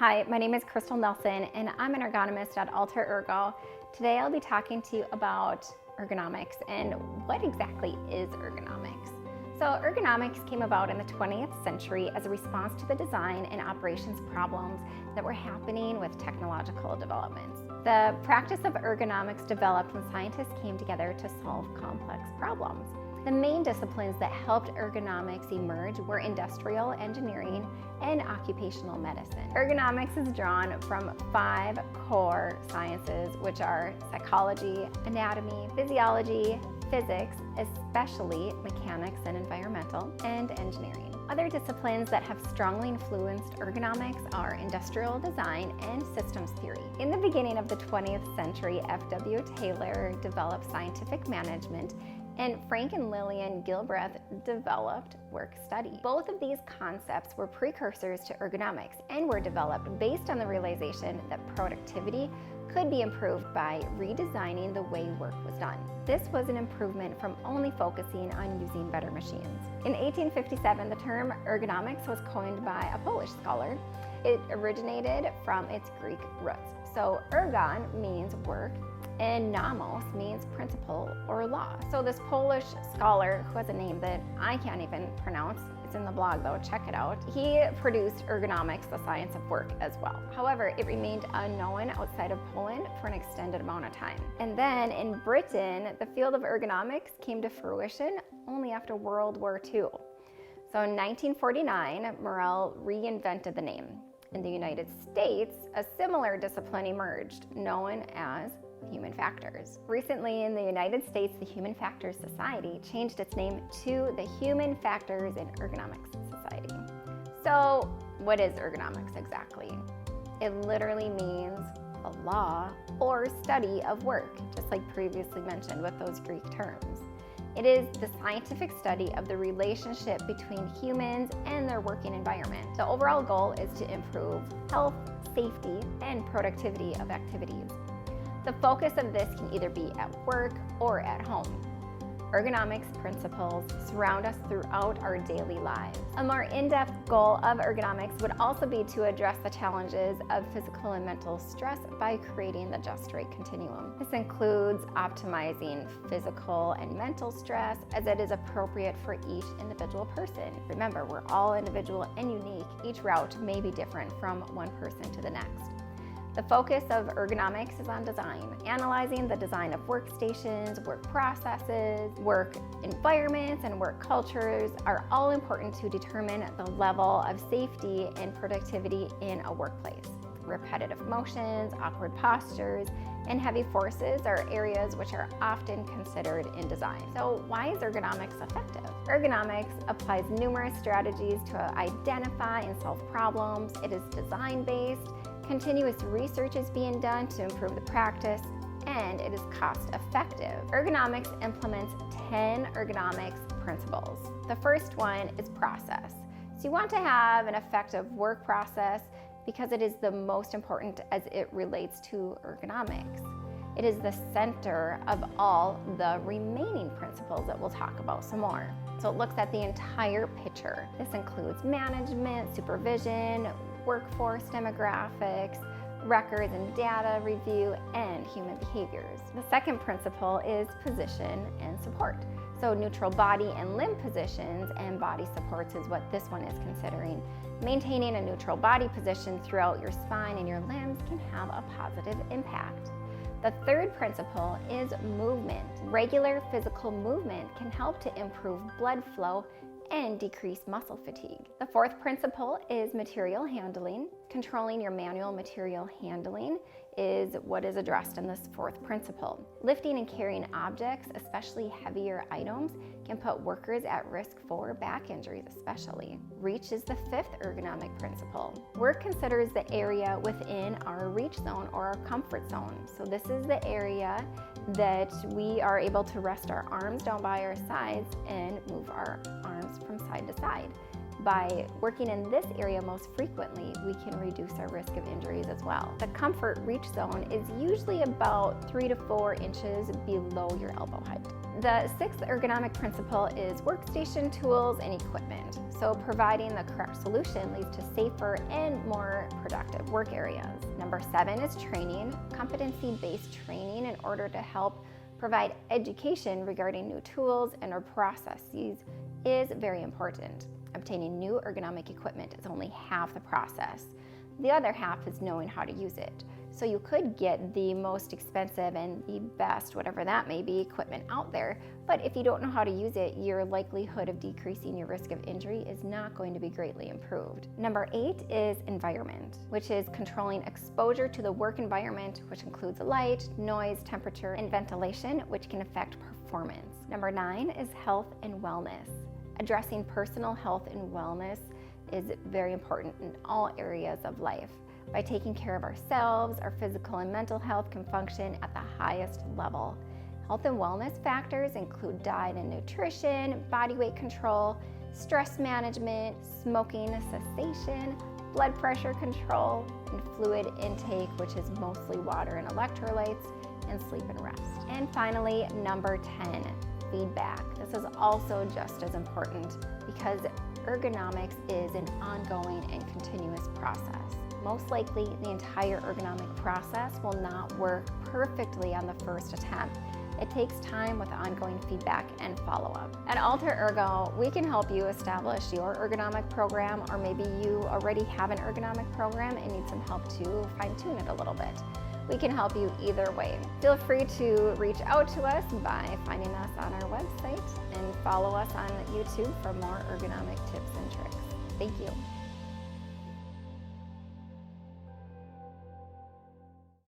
Hi, my name is Crystal Nelson and I'm an ergonomist at Alter Ergo. Today I'll be talking to you about ergonomics and what exactly is ergonomics. So ergonomics came about in the 20th century as a response to the design and operations problems that were happening with technological developments. The practice of ergonomics developed when scientists came together to solve complex problems. The main disciplines that helped ergonomics emerge were industrial engineering and occupational medicine. Ergonomics is drawn from 5 core sciences, which are psychology, anatomy, physiology, physics, especially mechanics and environmental, and engineering. Other disciplines that have strongly influenced ergonomics are industrial design and systems theory. In the beginning of the 20th century, F.W. Taylor developed scientific management, and Frank and Lillian Gilbreth developed work study. Both of these concepts were precursors to ergonomics and were developed based on the realization that productivity could be improved by redesigning the way work was done. This was an improvement from only focusing on using better machines. In 1857, the term ergonomics was coined by a Polish scholar. It originated from its Greek roots. So ergon means work, and nomos means principle or law. So this Polish scholar, who has a name that I can't even pronounce, it's in the blog though, check it out, he produced Ergonomics, the science of work, as well. However, it remained unknown outside of Poland for an extended amount of time. And then in Britain, the field of ergonomics came to fruition only after World War II. So in 1949, Morel reinvented the name. In the United States, a similar discipline emerged, known as human factors. Recently in the United States, the Human Factors Society changed its name to the Human Factors in Ergonomics Society. So what is ergonomics exactly? It literally means a law or study of work, just like previously mentioned with those Greek terms. It is the scientific study of the relationship between humans and their working environment. The overall goal is to improve health, safety, and productivity of activities. The focus of this can either be at work or at home. Ergonomics principles surround us throughout our daily lives. A more in-depth goal of ergonomics would also be to address the challenges of physical and mental stress by creating the just right continuum. This includes optimizing physical and mental stress as it is appropriate for each individual person. Remember, we're all individual and unique. Each route may be different from one person to the next. The focus of ergonomics is on design, analyzing the design of workstations, work processes, work environments, and work cultures are all important to determine the level of safety and productivity in a workplace. Repetitive motions, awkward postures, and heavy forces are areas which are often considered in design. So why is ergonomics effective? Ergonomics applies numerous strategies to identify and solve problems. It is design-based. Continuous research is being done to improve the practice, and it is cost-effective. Ergonomics implements 10 ergonomics principles. The first one is process. So you want to have an effective work process because it is the most important as it relates to ergonomics. It is the center of all the remaining principles that we'll talk about some more. So it looks at the entire picture. This includes management, supervision, workforce demographics, records and data review, and human behaviors. The second principle is position and support. So neutral body and limb positions and body supports is what this one is considering. Maintaining a neutral body position throughout your spine and your limbs can have a positive impact. The third principle is movement. Regular physical movement can help to improve blood flow and decrease muscle fatigue. The fourth principle is material handling. Controlling your manual material handling is what is addressed in this fourth principle. Lifting and carrying objects, especially heavier items, can put workers at risk for back injuries especially. Reach is the fifth ergonomic principle. Work considers the area within our reach zone or our comfort zone. So this is the area that we are able to rest our arms down by our sides and move our arms from side to side. By working in this area most frequently, we can reduce our risk of injuries as well. The comfort reach zone is usually about 3 to 4 inches below your elbow height. The sixth ergonomic principle is workstation tools and equipment. So providing the correct solution leads to safer and more productive work areas. Number 7 is training. Competency-based training in order to help provide education regarding new tools and or processes is very important. Obtaining new ergonomic equipment is only half the process. The other half is knowing how to use it. So you could get the most expensive and the best, whatever that may be, equipment out there, but if you don't know how to use it, your likelihood of decreasing your risk of injury is not going to be greatly improved. Number 8 is environment, which is controlling exposure to the work environment, which includes light, noise, temperature, and ventilation, which can affect performance. Number 9 is health and wellness. Addressing personal health and wellness is very important in all areas of life. By taking care of ourselves, our physical and mental health can function at the highest level. Health and wellness factors include diet and nutrition, body weight control, stress management, smoking cessation, blood pressure control, and fluid intake, which is mostly water and electrolytes, and sleep and rest. And finally, number 10, feedback. This is also just as important because ergonomics is an ongoing and continuous process. Most likely, the entire ergonomic process will not work perfectly on the first attempt. It takes time with ongoing feedback and follow-up. At Alter Ergo, we can help you establish your ergonomic program, or maybe you already have an ergonomic program and need some help to fine-tune it a little bit. We can help you either way. Feel free to reach out to us by finding us on our website and follow us on YouTube for more ergonomic tips and tricks. Thank you.